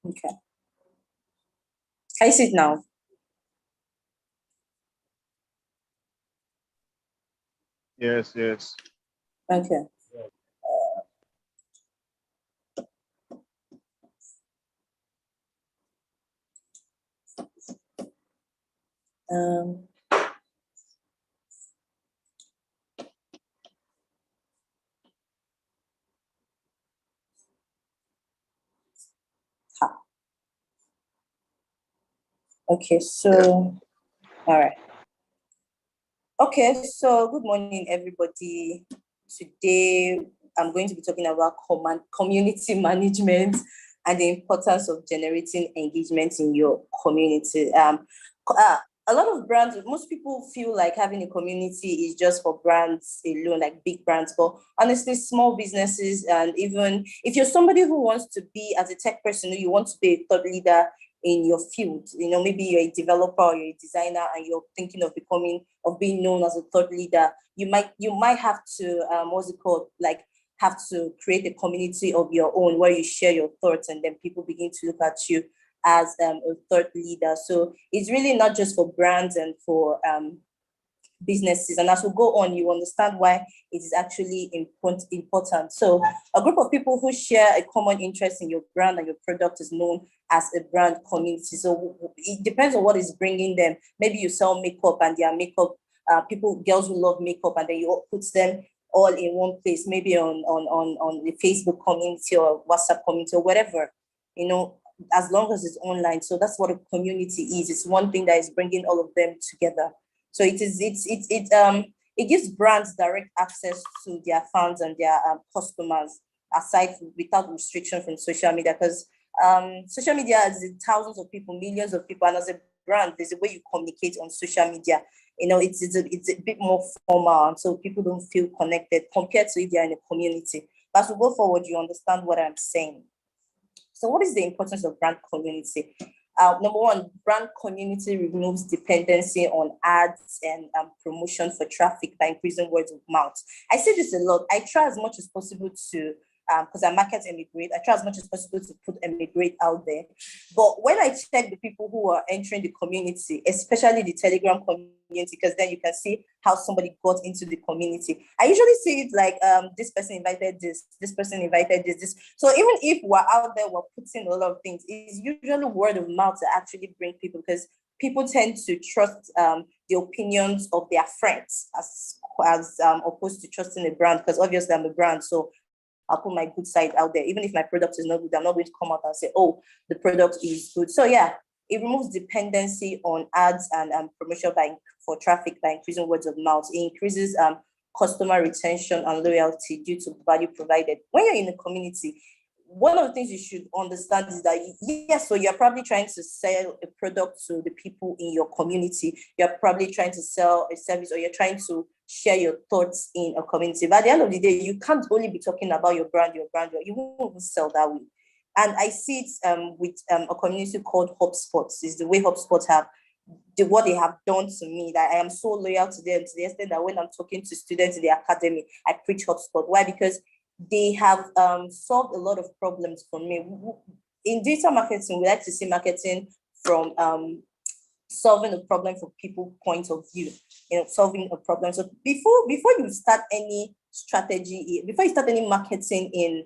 Okay. Can you see it now? Yes, yes. Okay. Um, okay, so all right. Okay, so good morning, everybody. Today, I'm going to be talking about community management and the importance of generating engagement in your community. A lot of brands, most people feel like having a community is just for brands alone, like big brands. But honestly, small businesses, and even if you're somebody who wants to be, as a tech person, you want to be a thought leader in your field, maybe you're a developer or you're a designer and you're thinking of being known as a thought leader, you might have to what's it called, like, have to create a community of your own where you share your thoughts, and then people begin to look at you as a thought leader. So it's really not just for brands and for businesses. And as we go on, you understand why it is actually important. So a group of people who share a common interest in your brand and your product is known as a brand community. So it depends on what is bringing them. Maybe you sell makeup and their makeup, girls who love makeup, and then you put them all in one place, maybe on the Facebook community or WhatsApp community or whatever, as long as it's online. So that's what a community is. It's one thing that is bringing all of them together. So it gives brands direct access to their fans and their customers, without restriction from social media, because social media has thousands of people, millions of people, and as a brand, there's a way you communicate on social media. It's a bit more formal, so people don't feel connected compared to if they're in a community. But as we go forward, you understand what I'm saying. So what is the importance of brand community? Number one, brand community removes dependency on ads and promotion for traffic by increasing word of mouth. I say this a lot. I try as much as possible to, because I market Emigrate, I try as much as possible to put Emigrate out there. But when I check the people who are entering the community, especially the Telegram community, because then you can see how somebody got into the community. I usually see it like this person invited this person invited this. So even if we're out there, we're putting a lot of things, it's usually word of mouth that actually bring people, because people tend to trust the opinions of their friends as opposed to trusting a brand, because obviously I'm a brand, so I'll put my good side out there. Even if my product is not good, I'm not going to come out and say, oh, the product is good. So yeah, it removes dependency on ads and promotion for traffic by increasing words of mouth. It increases customer retention and loyalty due to the value provided. When you're in a community, one of the things you should understand is that, yes, so you're probably trying to sell a product to the people in your community. You're probably trying to sell a service, or you're trying to share your thoughts in a community. But at the end of the day, you can't only be talking about your brand. You won't even sell that way. And I see it with a community called HubSpot. Is the way HubSpot have what they have done to me, that I am so loyal to them, to the extent that when I'm talking to students in the academy, I preach HubSpot. Why? Because they have solved a lot of problems for me. In digital marketing, we like to see marketing from solving a problem from people's point of view, solving a problem. So before you start any strategy, before you start any marketing in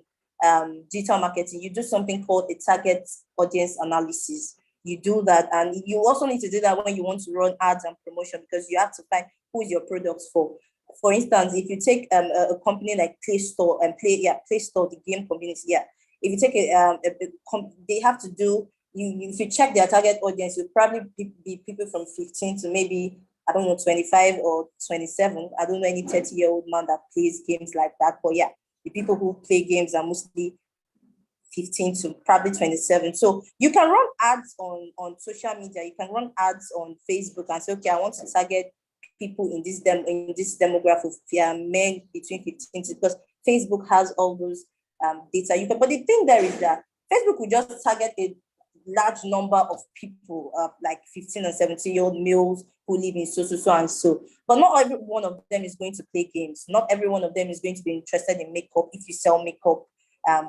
digital marketing, you do something called a target audience analysis. You do that, and you also need to do that when you want to run ads and promotion, because you have to find who is your products for. For instance, if you take a company like Play Store and Play Store, the game community, if you take they have to do, if you check their target audience, you'll probably be people from 15 to maybe, I don't know, 25 or 27. I don't know any 30-year-old man that plays games like that. But yeah, the people who play games are mostly 15 to probably 27. So you can run ads on social media. You can run ads on Facebook and say, okay, I want to target people in this demographic of men between 15 to, because Facebook has all those data. But the thing there is that Facebook will just target a large number of people, like 15 and 17-year-old males who live in so and so. But not every one of them is going to play games. Not every one of them is going to be interested in makeup if you sell makeup.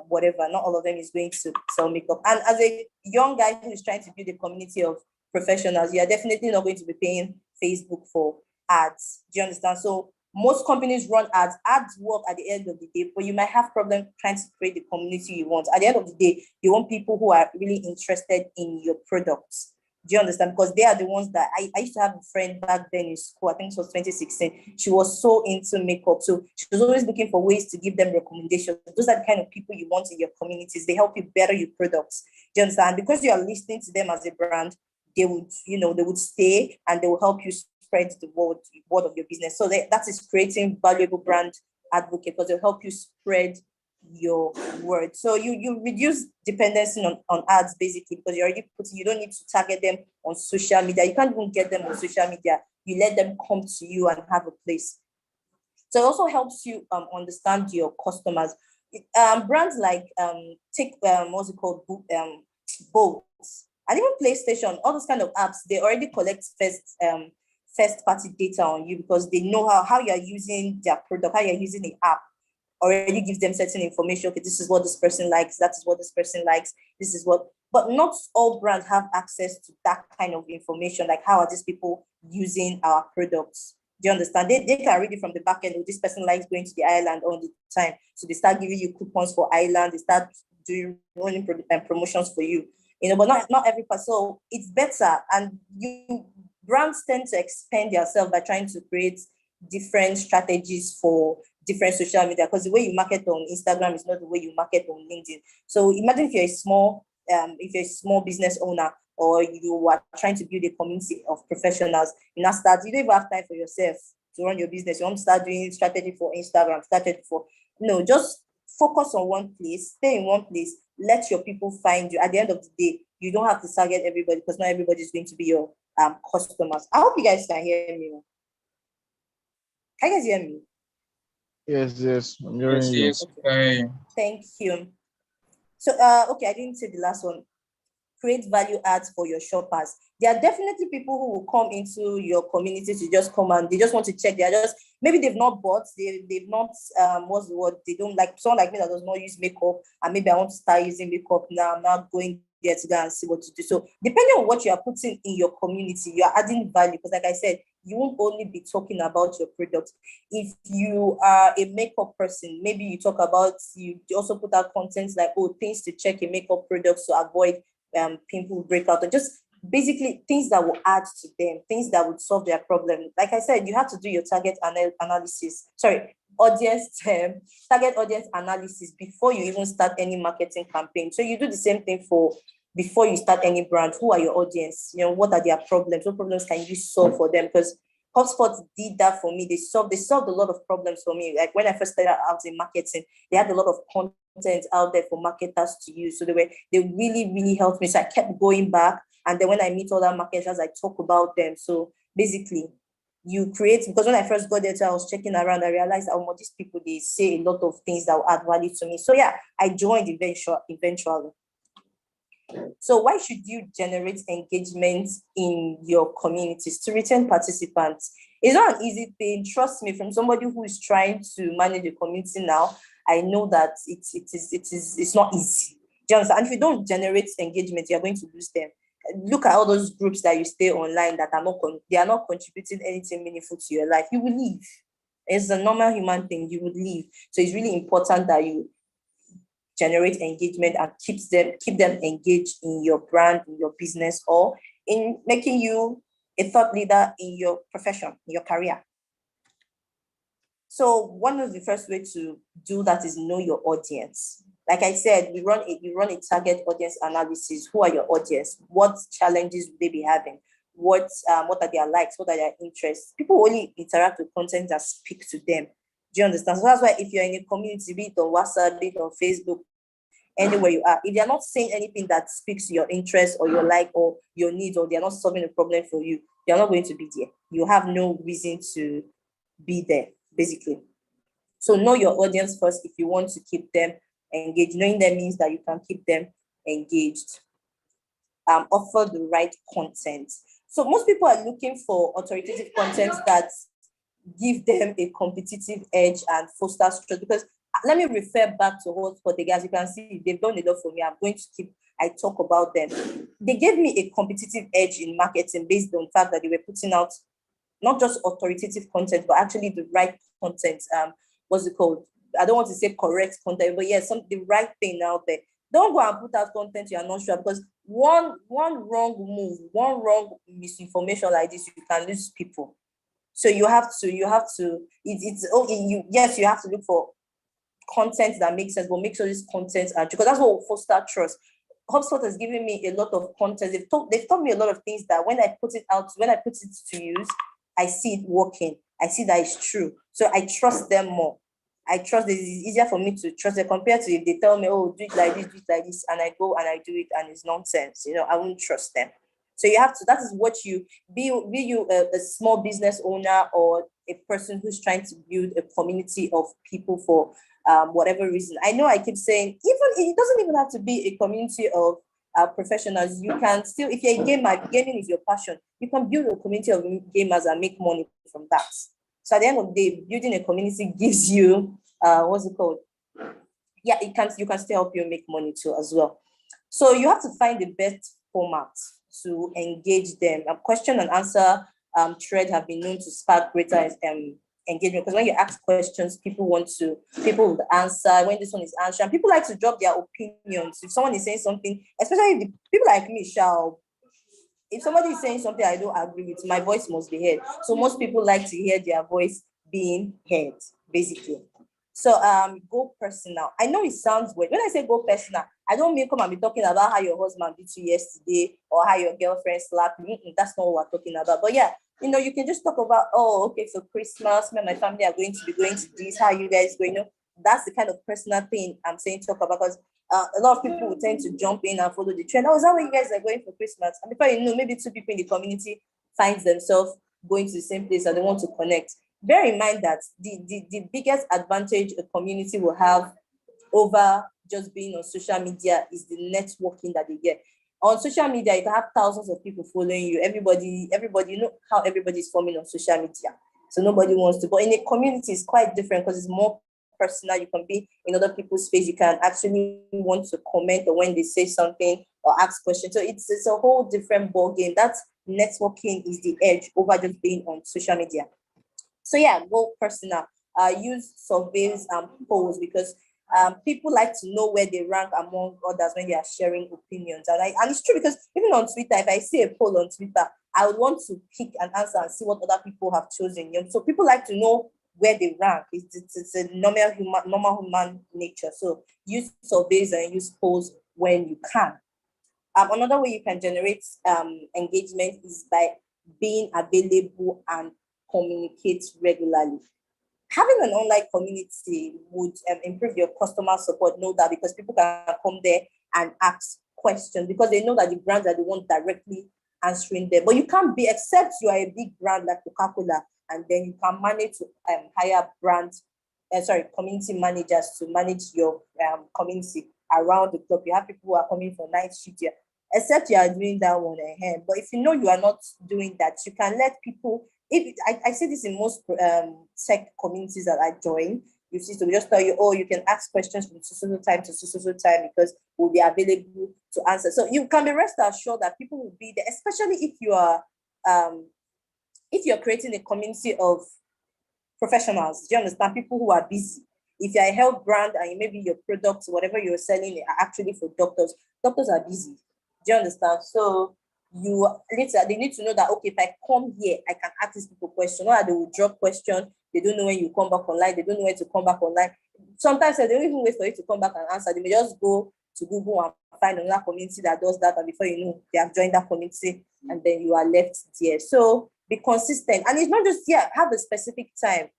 whatever. Not all of them is going to sell makeup. And as a young guy who is trying to build a community of professionals, you are definitely not going to be paying Facebook for ads. Do you understand? So most companies run ads. Ads work at the end of the day, but you might have problem trying to create the community you want. At the end of the day, you want people who are really interested in your products. Do you understand? Because they are the ones that I used to have a friend back then in school. I think it was 2016. She was so into makeup. So she was always looking for ways to give them recommendations. Those are the kind of people you want in your communities. They help you better your products. Do you understand? Because you are listening to them as a brand, they would, they would stay and they will help you spread the word of your business. So that is creating valuable brand advocate, because they'll help you spread your word. So you reduce dependency on ads, basically, because you don't need to target them on social media. You can't even get them on social media. You let them come to you and have a place. So it also helps you understand your customers. Brands like take what's it called, Bolts, and even PlayStation, all those kind of apps, they already collect first party data on you, because they know how you're using their product, how you're using the app. Already gives them certain information. Okay, this is what this person likes, that is what this person likes, this is what, but not all brands have access to that kind of information. Like, how are these people using our products? Do you understand? They can read it from the back end. Oh, this person likes going to the island all the time. So they start giving you coupons for island, they start running promotions for you. But not every person. So it's better. And brands tend to expand themselves by trying to create different strategies for different social media, because the way you market on Instagram is not the way you market on LinkedIn. So imagine if you're a small business owner, or you are trying to build a community of professionals, you don't even have time for yourself to run your business. You want to start doing strategy for Instagram, just focus on one place, stay in one place, let your people find you. At the end of the day, you don't have to target everybody, because not everybody is going to be your customers. I hope you guys can hear me. Can you guys hear me? Yes, I'm hearing you. Okay. Thank you. So, okay, I didn't say the last one. Create value adds for your shoppers. There are definitely people who will come into your community to just come and they just want to check. Maybe they've not bought, they've not, what's the word? They don't like, someone like me that does not use makeup, and maybe I want to start using makeup now. I'm not going there to go and see what to do. So depending on what you are putting in your community, you are adding value, because like I said, you won't only be talking about your product. If you are a makeup person, maybe you also put out content like, things to check in makeup products to avoid pimple breakout, and just basically things that will add to them, things that would solve their problem. Like I said, you have to do your target target audience analysis before you even start any marketing campaign. So you do the same thing before you start any brand. Who are your audience? What are their problems? What problems can you solve for them? Because HubSpot did that for me. They solved a lot of problems for me. Like when I first started out in marketing, they had a lot of content out there for marketers to use. So they really, really helped me. So I kept going back. And then when I meet other marketers, I talk about them. So basically, you create, because when I first got there, I was checking around, I realized that these people, they say a lot of things that will add value to me. So yeah, I joined eventually. So why should you generate engagement in your communities to retain participants? It's not an easy thing. Trust me, from somebody who is trying to manage a community now, I know that it's not easy. Do you understand? And if you don't generate engagement, you're going to lose them. Look at all those groups that you stay online that they are not contributing anything meaningful to your life. You will leave. It's a normal human thing. You would leave. So it's really important that you generate engagement and keep them engaged in your brand, in your business, or in making you a thought leader in your profession, in your career. So one of the first way to do that is know your audience. Like I said, we run a target audience analysis. Who are your audience? What challenges will they be having? What are their likes? What are their interests? People only interact with content that speak to them. Do you understand? So that's why if you're in a community, be it on WhatsApp, be it on Facebook, anywhere you are, if they're not saying anything that speaks to your interest or your like or your needs, or they're not solving a problem for you, you're not going to be there. You have no reason to be there, basically. So know your audience first if you want to keep them engaged. Knowing them means that you can keep them engaged. Offer the right content. So most people are looking for authoritative content that give them a competitive edge and foster trust, because let me refer back to Hotspot again. As you can see, they've done a lot for me. I'm going to I talk about them. They gave me a competitive edge in marketing based on the fact that they were putting out not just authoritative content, but actually the right content. What's it called? I don't want to say correct content, but yes, the right thing out there. Don't go and put out content you're not sure, because one wrong move, one wrong misinformation like this, you can lose people. So you have to, it's okay, yes, you have to look for content that makes sense, but make sure this content are, because that's what will foster trust. HubSpot has given me a lot of content. They've taught me a lot of things that when I put it to use, I see it working. I see that it's true. So I trust them more. I trust it's easier for me to trust them compared to if they tell me, oh, do it like this, and I go and I do it and it's nonsense. I won't trust them. So you have to, that is what you, be you a small business owner or a person who's trying to build a community of people for whatever reason. I know I keep saying, even it doesn't even have to be a community of professionals. You can still, if you're a gamer, gaming is your passion, you can build a community of gamers and make money from that. So at the end of the day, building a community gives you, what's it called? Yeah, you can still help you make money too as well. So you have to find the best format to engage them. A question and answer thread have been known to spark greater engagement, because when you ask questions, people would answer. When this one is answering, people like to drop their opinions. If someone is saying something, especially if people like me if somebody is saying something I don't agree with, my voice must be heard. So most people like to hear their voice being heard, basically. So go personal. I know it sounds weird. When I say go personal, I don't mean come and be talking about how your husband beat you yesterday or how your girlfriend slapped you. That's not what we're talking about. But yeah, you can just talk about, oh, okay, so Christmas, me and my family are going to be going to this. How are you guys going? That's the kind of personal thing I'm saying talk about, because a lot of people will tend to jump in and follow the trend. Oh, is that where you guys are going for Christmas? And before you know, maybe two people in the community finds themselves going to the same place and they want to connect. Bear in mind that the biggest advantage a community will have over just being on social media is the networking that they get. On social media, you can have thousands of people following you. Everybody, how everybody is forming on social media. So nobody wants to. But in a community, it's quite different because it's more personal. You can be in other people's space. You can actually want to comment or when they say something or ask questions. So it's a whole different ball game. That networking is the edge over just being on social media. So yeah, go personal. Use surveys and polls, because people like to know where they rank among others when they are sharing opinions. And it's true, because even on Twitter, if I see a poll on Twitter, I would want to pick an answer and see what other people have chosen. So people like to know where they rank. It's a normal human nature. So use surveys and use polls when you can. Another way you can generate engagement is by being available and communicate regularly. Having an online community would improve your customer support, know that, because people can come there and ask questions because they know that the brands are the ones directly answering them. But you can't be, except you are a big brand like Coca-Cola, and then you can manage to hire community managers to manage your community around the clock. You have people who are coming for night shift here, except you are doing that one ahead. But if you know you are not doing that, you can let people. I see this in most tech communities that I join, you see, so we just tell you, oh, you can ask questions from so time to so time because we'll be available to answer. So you can be rest assured that people will be there, especially if you're creating a community of professionals. Do you understand? People who are busy. If you're a health brand and maybe your products, whatever you're selling, are actually for doctors. Doctors are busy. Do you understand? So they need to know that, okay, if I come here, I can ask these people questions. Not that they will drop questions. They don't know when you come back online. They don't know when to come back online. Sometimes they don't even wait for you to come back and answer. They may just go to Google and find another community that does that. And before you know, they have joined that community and then you are left there. So be consistent. And it's not just, have a specific time,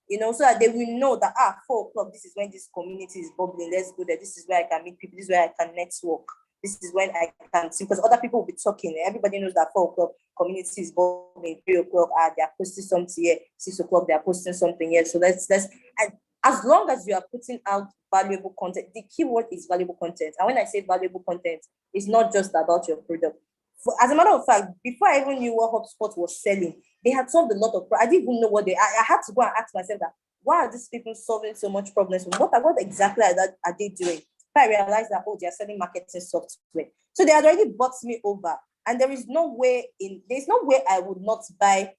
so that they will know that, 4 o'clock, this is when this community is bubbling. Let's go there. This is where I can meet people. This is where I can network. This is when I can see, because other people will be talking. Everybody knows that 4 o'clock community is bubbling, 3 o'clock, they are posting something here, 6 o'clock, they are posting something here. So let's, and as long as you are putting out valuable content, the key word is valuable content. And when I say valuable content, it's not just about your product. As a matter of fact, before I even knew what HubSpot was selling, they had solved a lot of. I didn't even know what I had to go and ask myself that, why are these people solving so much problems? What exactly are they doing? But I realized that, oh, they're selling marketing software. So they had already bought me over. And there's no way I would not buy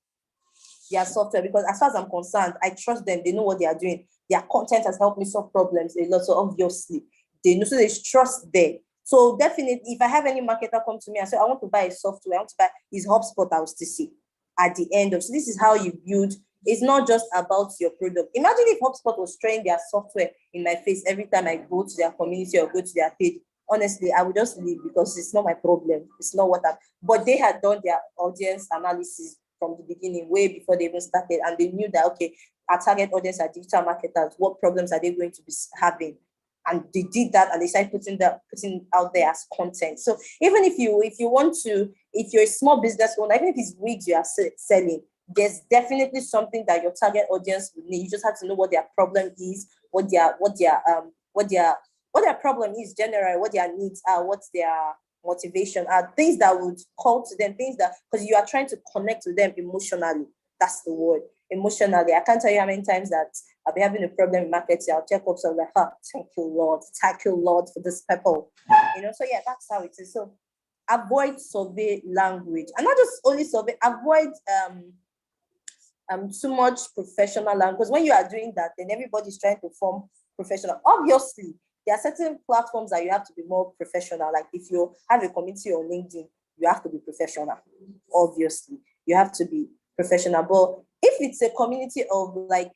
their software, because as far as I'm concerned, I trust them. They know what they are doing. Their content has helped me solve problems a lot. So obviously, they know, so there's trust there. So definitely, if I have any marketer come to me and say, I want to buy a software, I want to buy his HubSpot, I will still see at the end of. So this is how you build. It's not just about your product. Imagine if HubSpot was throwing their software in my face every time I go to their community or go to their page. Honestly, I would just leave, because it's not my problem. It's not what I'm. But they had done their audience analysis from the beginning, way before they even started, and they knew that, okay, our target audience are digital marketers. What problems are they going to be having? And they did that, and they started putting out there as content. So even if you want to, if you're a small business owner, even if it's wigs you are selling, there's definitely something that your target audience would need. You just have to know what their problem is, what their problem is generally, what their needs are, what their motivation are, things that would call to them, things that, because you are trying to connect with them emotionally. That's the word, emotionally. I can't tell you how many times that I'll be having a problem in marketing. I'll check up, so I'm like, thank you, Lord, for this people. So yeah, that's how it is. So avoid survey language, and not just only survey, avoid too much professional language, because when you are doing that, then everybody's trying to form professional. Obviously, there are certain platforms that you have to be more professional. Like if you have a community on LinkedIn, you have to be professional. Obviously, you have to be professional. But if it's a community of, like,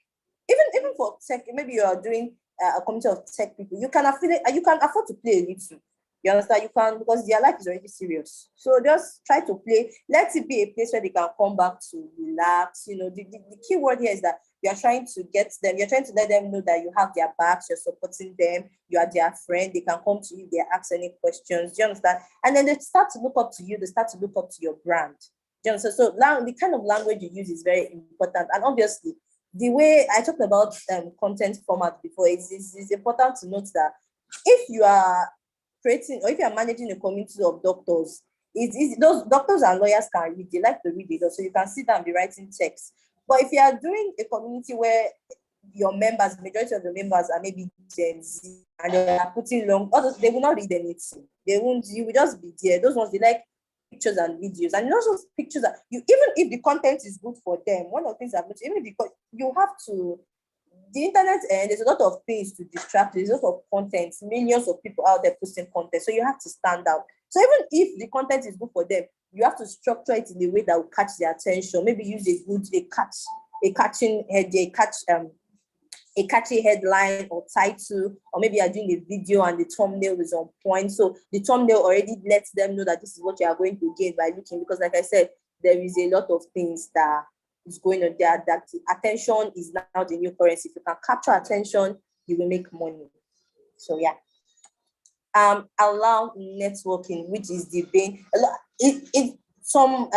even for tech, maybe you are doing a community of tech people, you can afford to play a little. You understand? You can, because their life is already serious. So just try to play. Let it be a place where they can come back to relax. The key word here is that you're trying to get them, you're trying to let them know that you have their backs, you're supporting them, you are their friend, they can come to you, they ask any questions. Do you understand? And then they start to look up to you, they start to look up to your brand. Do you understand? So the kind of language you use is very important. And obviously, the way I talked about content format before, it's important to note that if you are creating, or if you're managing a community of doctors, it's easy. Those doctors and lawyers can read, they like to read it, so you can sit down and be writing text. But if you are doing a community where your members, majority of the members are maybe Gen Z, and they are putting long, others, they will not read anything. You will just be there. Those ones, they like pictures and videos, and not just pictures that you, even if the content is good for them, one of the things I've noticed, even because you have to, the internet, and there's a lot of things to distract. There's a lot of content, millions of people out there posting content, so you have to stand out. So even if the content is good for them, you have to structure it in a way that will catch their attention. Maybe use a catchy headline or title, or maybe you're doing a video and the thumbnail is on point. So the thumbnail already lets them know that this is what you are going to gain by looking, because like I said, there is a lot of things that is going on there, that attention is now the new currency. If you can capture attention, you will make money. So yeah. Allow networking, which is the vein. Some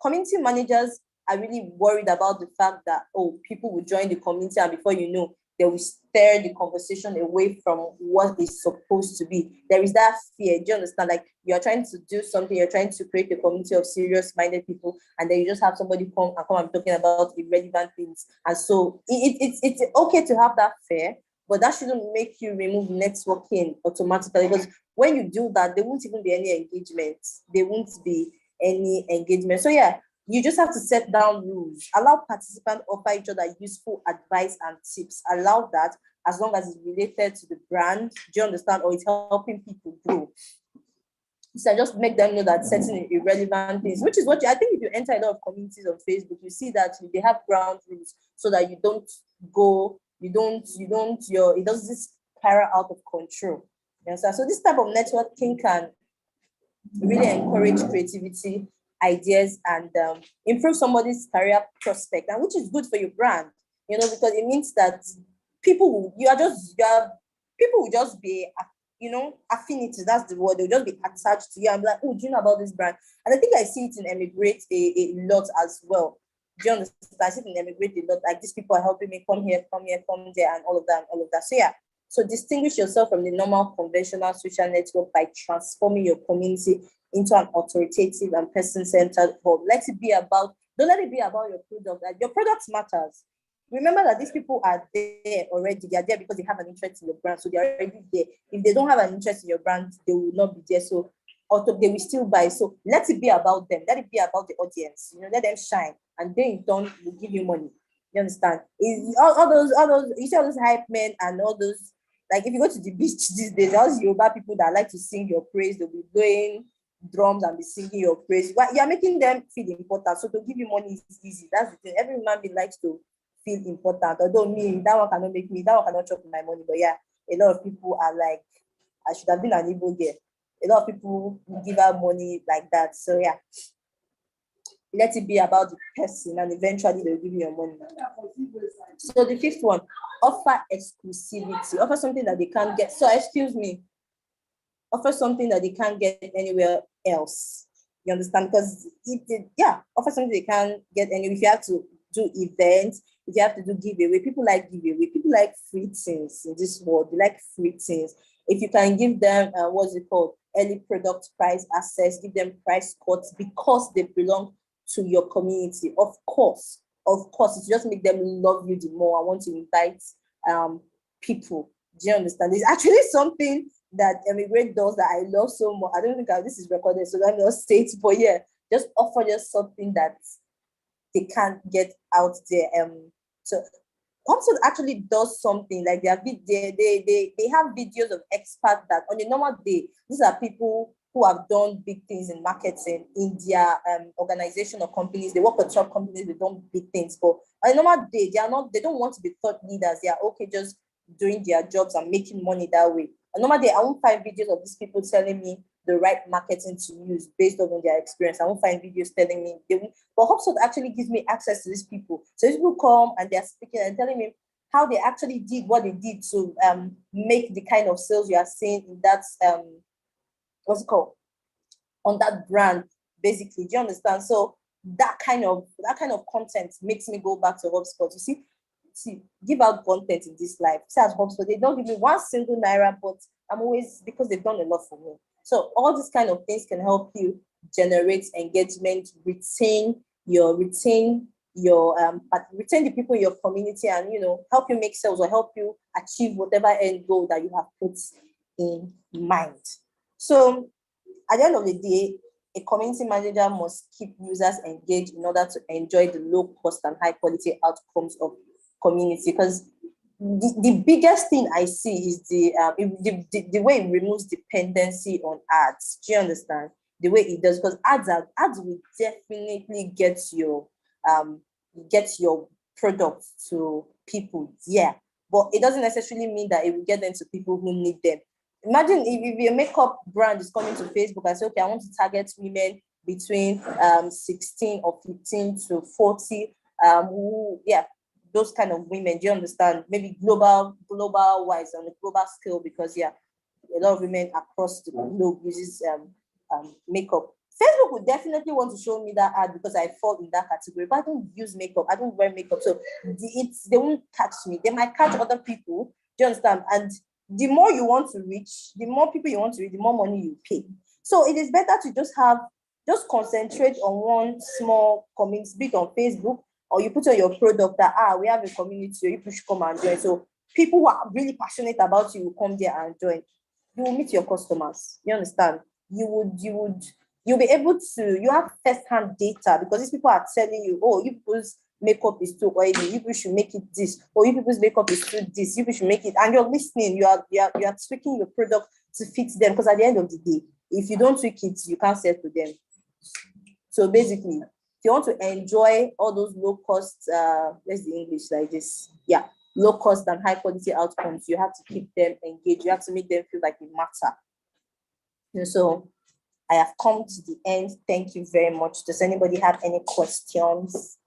community managers are really worried about the fact that, people will join the community, and before you know, they will steer the conversation away from what is supposed to be. There is that fear. Do you understand? Like, you're trying to do something, you're trying to create a community of serious-minded people, and then you just have somebody come and talking about irrelevant things. And so it's okay to have that fear, but that shouldn't make you remove networking automatically, because when you do that, there won't even be any engagement. There won't be any engagement. So yeah, you just have to set down rules. Allow participants offer each other useful advice and tips. Allow that, as long as it's related to the brand. Do you understand? Or it's helping people grow. So just make them know that certain irrelevant things, which is what I think if you enter a lot of communities on Facebook, you see that they have ground rules so that you don't go, it doesn't spiral out of control. You understand? So this type of networking can really encourage creativity, ideas, and improve somebody's career prospect, and which is good for your brand, because it means that people will just be, affinity, that's the word. They'll just be attached to you and be like, oh, do you know about this brand? And I think I see it in Emigrate a lot as well. Do you understand? I see it in Emigrate a lot. Like, these people are helping me come here, come there, and all of that. So yeah. So distinguish yourself from the normal conventional social network by transforming your community into an authoritative and person-centered hub. Don't let it be about your product. Like, your product matters. remember that these people are there already. They are there because they have an interest in your brand. So they're already there. If they don't have an interest in your brand, they will not be there. So although they will still buy. So let it be about them. Let it be about the audience. Let them shine. And they in turn will give you money. You understand? All those, you see all those hype men and all those, like if you go to the beach these days, all those Yoruba people that like to sing your praise, they'll be blowing drums and be singing your praise. You're making them feel important. So to give you money is easy. That's the thing. Every human being likes to feel important. Although me, that one cannot chop my money. But yeah, a lot of people are like, I should have been an Igbo girl. A lot of people give out money like that. So yeah, let it be about the person and eventually they'll give you your money. So the fifth one, offer exclusivity. Offer something that they can't get. So excuse me, offer something that they can't get anywhere else. You understand? Because offer something they can't get anywhere. If you have to do events, if you have to do giveaway, people like giveaway. People like free things in this world. They like free things. If you can give them, what's it called? Early product price access, give them price cuts because they belong to your community. Of course, it just make them love you the more. I want to invite people. Do you understand? There's actually something that Emigrate does that I love so much. I don't think this is recorded, so let me not say it, but yeah, just offer just something that they can't get out there. So HubSpot actually does something like they have videos of experts that on a normal day, these are people who have done big things in marketing in their organization or companies. They work for top companies, they done big things, but on a normal day, they don't want to be thought leaders. They are okay just doing their jobs and making money that way. On a normal day, I won't find videos of these people telling me the right marketing to use based on their experience. I won't find videos telling me but HubSpot actually gives me access to these people. So these people come and they're speaking and telling me how they actually did what they did to make the kind of sales you are seeing in that what's it called, on that brand, basically. Do you understand? So that kind of content makes me go back to HubSpot. You see, give out content in this life. See, as HubSpot, they don't give me one single naira, but I'm always, because they've done a lot for me. So all these kind of things can help you generate engagement, retain the people in your community, and help you make sales or help you achieve whatever end goal that you have put in mind. So at the end of the day, a community manager must keep users engaged in order to enjoy the low cost and high quality outcomes of community. Because the biggest thing I see is the way it removes dependency on ads. Do you understand? The way it does, because ads will definitely get your product to people, yeah, but it doesn't necessarily mean that it will get them to people who need them. Imagine if your makeup brand is coming to Facebook and say, okay, I want to target women between 16 or 15 to 40, those kind of women. Do you understand? Maybe global wise, on a global scale, because a lot of women across the globe uses makeup. Facebook would definitely want to show me that ad because I fall in that category, but I don't use makeup. I don't wear makeup, so they won't catch me. They might catch other people. Do you understand? And the more you want to reach, the more people you want to reach, the more money you pay. So it is better to just concentrate on one small community, be it on Facebook, or you put on your product that we have a community, so you should come and join. So people who are really passionate about you will come there and join. You will meet your customers. You understand? You'll be able to, you have first-hand data because these people are telling you, oh, you people's makeup is too oily, you people should make it this, or you people's makeup is too this, you people should make it, and you're listening, you are tweaking your product to fit them, because at the end of the day, if you don't tweak it, you can't sell to them. So basically, if you want to enjoy all those low cost, where's the English like this? Yeah, low cost and high quality outcomes, you have to keep them engaged, you have to make them feel like it matter. And so I have come to the end. Thank you very much. Does anybody have any questions?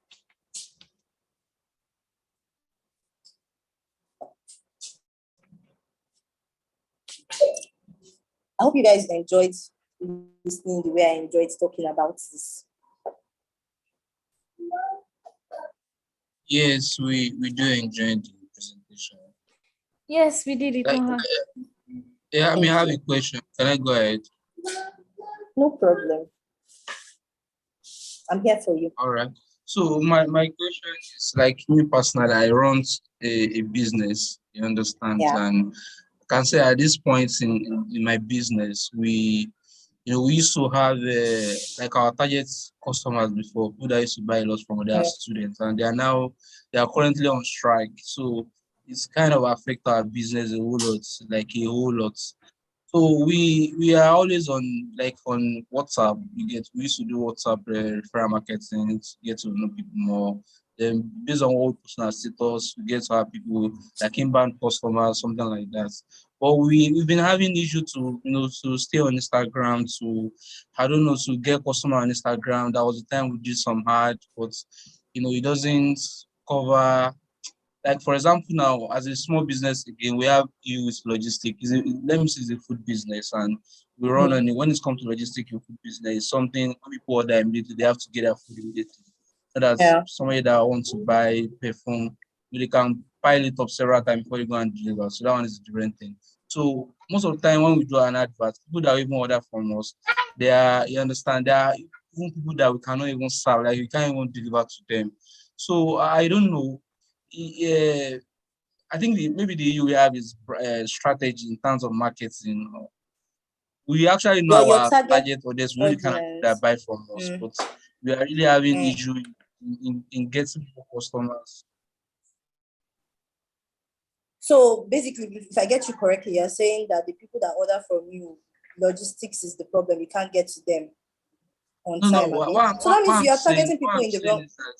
I hope you guys enjoyed listening the way I enjoyed talking about this. Yes, we do enjoy the presentation. Yes, we did it. Yeah, I have a question. Can I go ahead? No problem. I'm here for you. All right. So my question is like me personally, I run a business, you understand, Yeah. and I can say at this point in my business, we used to have like our target customers before, people that used to buy a lot from their Mm. students, and they are currently on strike. So it's kind of affect our business a whole lot, like a whole lot. So we are always on WhatsApp. We used to do WhatsApp referral marketing to get to know people more. Then based on what we post on our status, we get to have people like inbound customers, something like that. But we've been having issue to stay on Instagram, to I don't know, to get customer on Instagram. That was the time we did some ad, but it doesn't cover, like for example, now as a small business again, we have use logistic. Let me say it's a food business, and we run on it. When it comes to logistic in food business, it's something when people order immediately, they have to get their food immediately. So that's Yeah. somebody that wants to buy perfume, they can pile it up several times before you go and deliver. So that one is a different thing. So most of the time when we do an advert, people that even order from us, they are, you understand, there are even people that we cannot even serve, like we can't even deliver to them. So I don't know. Yeah, I think maybe the issue we have is strategy in terms of marketing. We actually know Your our target target audience, we really kind of people that audience. buy from us, Mm. but we are really having Mm. issue in getting more customers. So basically, if I get you correctly, you're saying that the people that order from you, logistics is the problem. You can't get to them on No, no. time, Abby. So that means you are targeting What people I'm in the saying wrong. is that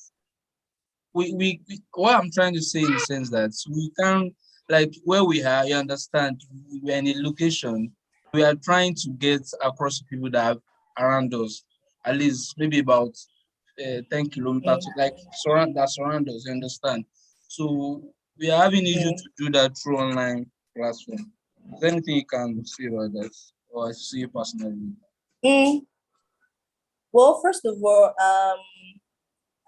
what I'm trying to say in the sense that we can, like where we are, you understand, we're in a location, we are trying to get across to people that are around us, at least maybe about 10 kilometers, like surround us, you understand? So we are having issue Mm. to do that through online platform. Is there anything you can say about that? Or I see you personally? Mm. Well, first of all,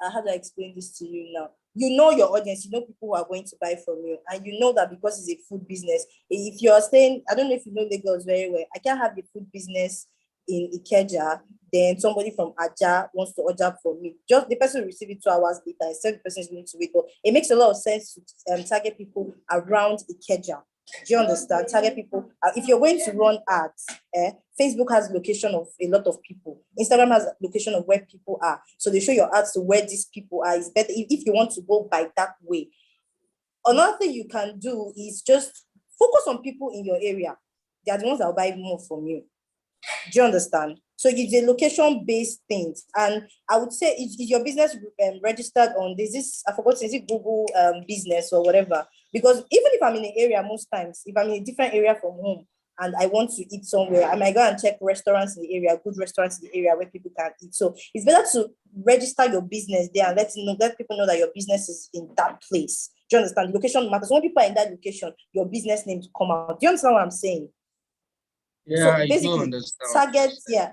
how do I explain this to you now? You know your audience, you know people who are going to buy from you, and you know that because it's a food business. If you're staying, I don't know if you know Lagos very well. I can't have a food business in Ikeja, then somebody from Aja wants to order from me. Just the person will receive it 2 hours later, instead the person is going to wait. But it makes a lot of sense to target people around Ikeja. Do you understand? Target people. If you're going to run ads, Facebook has location of a lot of people. Instagram has location of where people are. So they show your ads to where these people are. It's better if you want to go by that way. Another thing you can do is just focus on people in your area. They are the ones that will buy more from you. Do you understand? So it's a location-based thing. And I would say, is your business registered on this, I forgot, is it Google business or whatever? Because even if I'm in an area, most times, if I'm in a different area from home and I want to eat somewhere, I might go and check restaurants in the area, good restaurants in the area where people can eat. So it's better to register your business there and let people know that your business is in that place. Do you understand? The location matters. When people are in that location, your business name to come out. Do you understand what I'm saying? Yeah, So I do basically, understand what you're target, saying.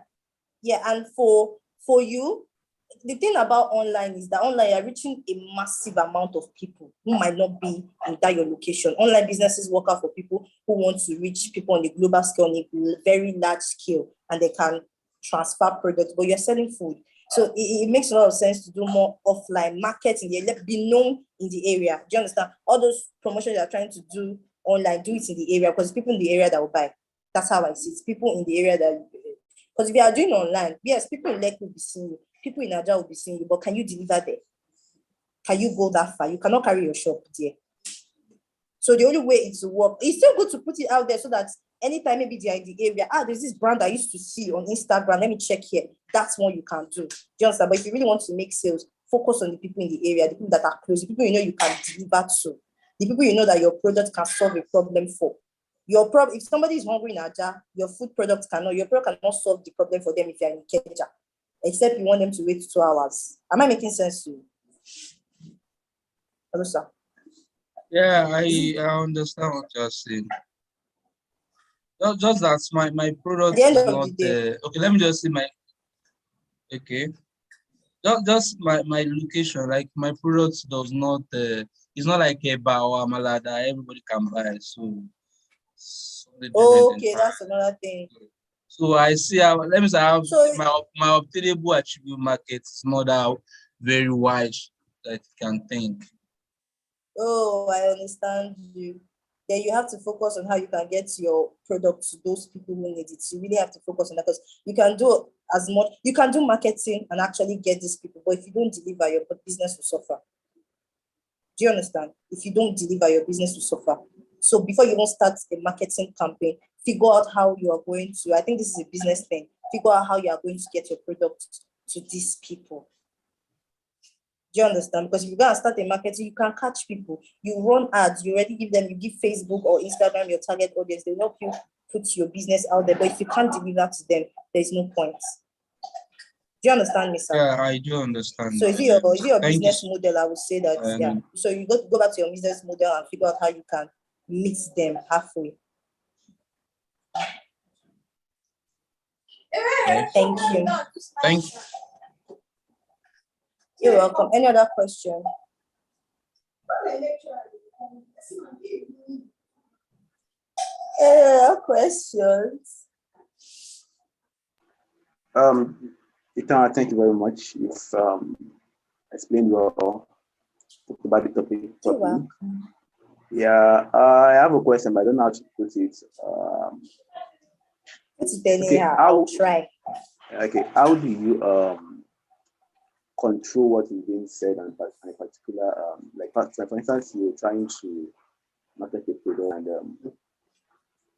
yeah. And for you, the thing about online is that online you're reaching a massive amount of people who might not be in that your location. Online businesses work out for people who want to reach people on a global scale, on a very large scale, and they can transfer products. But you're selling food, so it makes a lot of sense to do more offline marketing. Be known in the area. Do you understand? All those promotions you're trying to do online, do it in the area because people in the area that will buy. That's how I see it. People in the area that, because if you are doing online, yes, people in Lake will be seeing you, people in Aja will be seeing you, but can you deliver there? Can you go that far? You cannot carry your shop there. So the only way it will work, it's still good to put it out there so that anytime maybe they are in the area, there's this brand I used to see on Instagram, let me check here. That's what you can do. Do you understand? But if you really want to make sales, focus on the people in the area, the people that are close, the people you know you can deliver to, the people you know that your product can solve a problem for. If somebody is hungry in Aja, your product cannot solve the problem for them if you're in Keja, except you want them to wait 2 hours. Am I making sense to you? Hello, sir. Yeah, I understand what you're saying. Just that my At the product end is of not the day, okay. Let me just say okay. Just my location, like my product does not it's not like a bar or amala that everybody can buy. So it's only different okay, entirely. that's another thing. So I see how, let me say, I have So my obtainable achievable market is not very wide that you can think. Oh, I understand you. Yeah, you have to focus on how you can get your product to those people who need it. You really have to focus on that because you can do as much, you can do marketing and actually get these people, but if you don't deliver, your business will suffer. Do you understand? If you don't deliver, your business will suffer. So before you even start a marketing campaign, figure out how you are going to, I think this is a business thing, figure out how you are going to get your product to these people. Do you understand? Because if you go and start a marketing, you can catch people. You run ads, you already give them, you give Facebook or Instagram your target audience, they help you put your business out there. But if you can't deliver to them, there's no point. Do you understand me, sir? Yeah, I do understand. So is it your Thank business you. model? I would say that, yeah. So you go back to your business model and figure out how you can meet them halfway. Yes. Thank you. Thank you. You're welcome. Any other question? Questions? Itana, thank you very much. You've explained well about the topic. Yeah, I have a question, but I don't know how to put it. I'll try. Okay, how do you control what is being said and a particular like for instance, you're trying to market a product and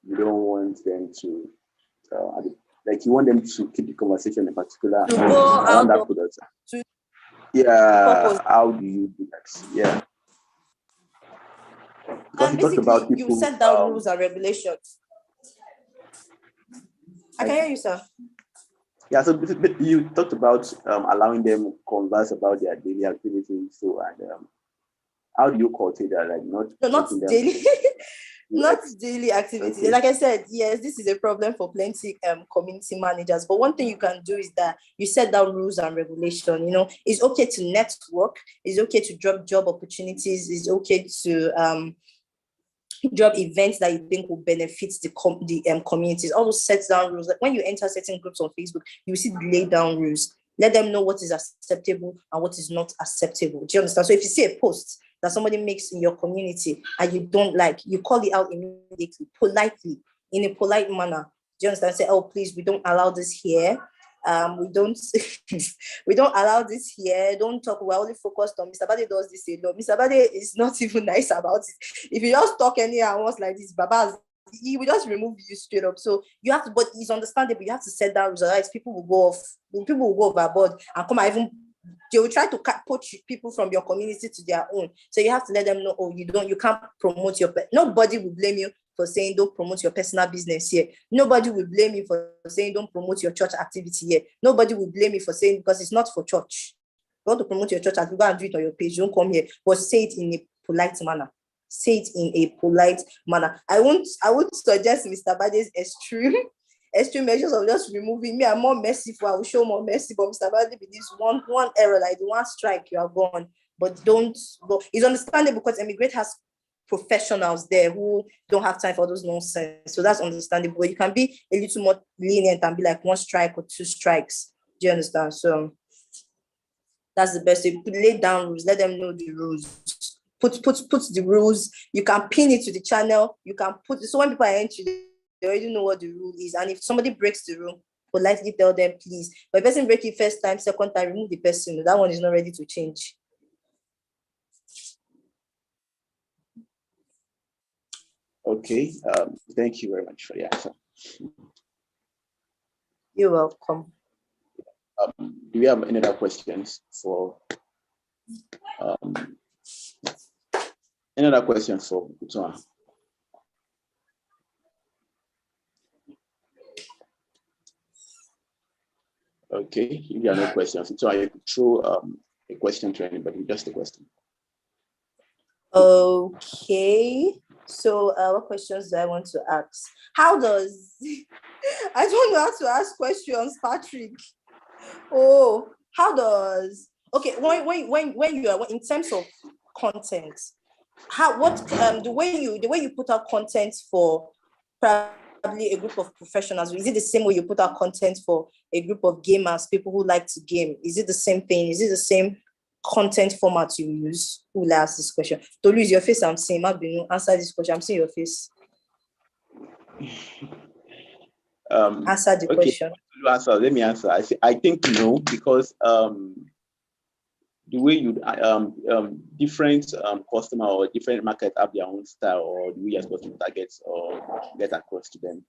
you don't want them to like you want them to keep the conversation in particular around that product. Yeah, how do you do that? Yeah. Because you talked about people, you set down rules and regulations. I can hear you, sir. Yeah, so you talked about allowing them to converse about their daily activities. So, and how do you cultivate that? Like not daily, not daily activities. Okay. Like I said, yes, this is a problem for plenty community managers. But one thing you can do is that you set down rules and regulation. You know, it's okay to network. It's okay to drop job opportunities. It's okay to drop events that you think will benefit the communities. Also set down rules. Like when you enter certain groups on Facebook, you see the lay down rules. Let them know what is acceptable and what is not acceptable. Do you understand? So if you see a post that somebody makes in your community and you don't like, you call it out immediately, politely, in a polite manner. Do you understand? Say, oh, please, we don't allow this here. We don't allow this here. Don't talk. We're only focused on Mr. Bade does this alone. Mr. Bade is not even nice about it. If you just talk anyhow once like this, Baba, he will just remove you straight up. So you have to, but it's understandable. You have to set down rules. Otherwise, people will go overboard and come and even they will try to poach people from your community to their own. So you have to let them know, oh, you can't promote nobody will blame you for saying don't promote your personal business here. Nobody will blame you for saying don't promote your church activity here. Nobody will blame you for saying because it's not for church. You want to promote your church activity, go and do it on your page. Don't come here, but say it in a polite manner. Say it in a polite manner. I won't suggest Mr. Bade's extreme measures of just removing me. I'm more merciful. I will show more mercy. But Mr. Bade believes one error, like the one strike, you are gone. But don't go. It's understandable because Emigrate has professionals there who don't have time for those nonsense. So that's understandable. But you can be a little more lenient and be like 1 strike or 2 strikes. Do you understand? So that's the best. You lay down rules. Let them know the rules. Put the rules. You can pin it to the channel. You can put so when people are entering, they already know what the rule is. And if somebody breaks the rule, politely tell them, please. But if a person break it first time, second time, remove the person. That one is not ready to change. Okay. Thank you very much for the answer. You're welcome. Do we have any other questions for Utoma? Okay, if there are no questions, so I could throw a question to anybody, just a question. Okay. So what questions do I want to ask? How does I don't know how to ask questions, Patrick. Oh, how does when you are in terms of content, the way you put out content for probably a group of professionals, is it the same way you put out content for a group of gamers, people who like to game? Is it the same thing? Is it the same content format you use? Who will ask this question? Tolu, is your face I'm seeing? Mabinu, answer this question. I'm seeing your face. Answer the question. Let me answer. I think no, because the way you different customer or different market have their own style, or the way you're supposed to target or get across to them.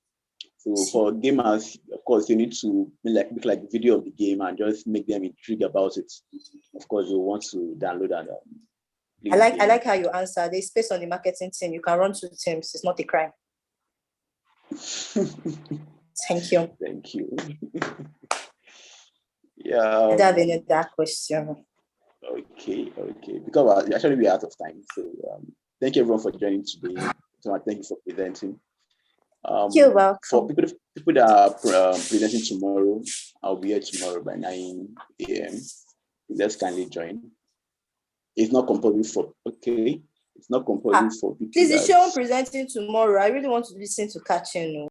So for gamers, of course, you need to make like a video of the game and just make them intrigued about it. Of course, you want to download and I like how you answer. There's space on the marketing team. You can run 2 teams. It's not a crime. Thank you. Thank you. I don't have any other question. Okay. Because actually we're out of time. So thank you everyone for joining today. So thank you for presenting. You're welcome. For people that are presenting tomorrow, I'll be here tomorrow by 9 a.m. Let's kindly join. It's not compulsory for It's not compulsory for people. Please, is Sean presenting tomorrow? I really want to listen to catching.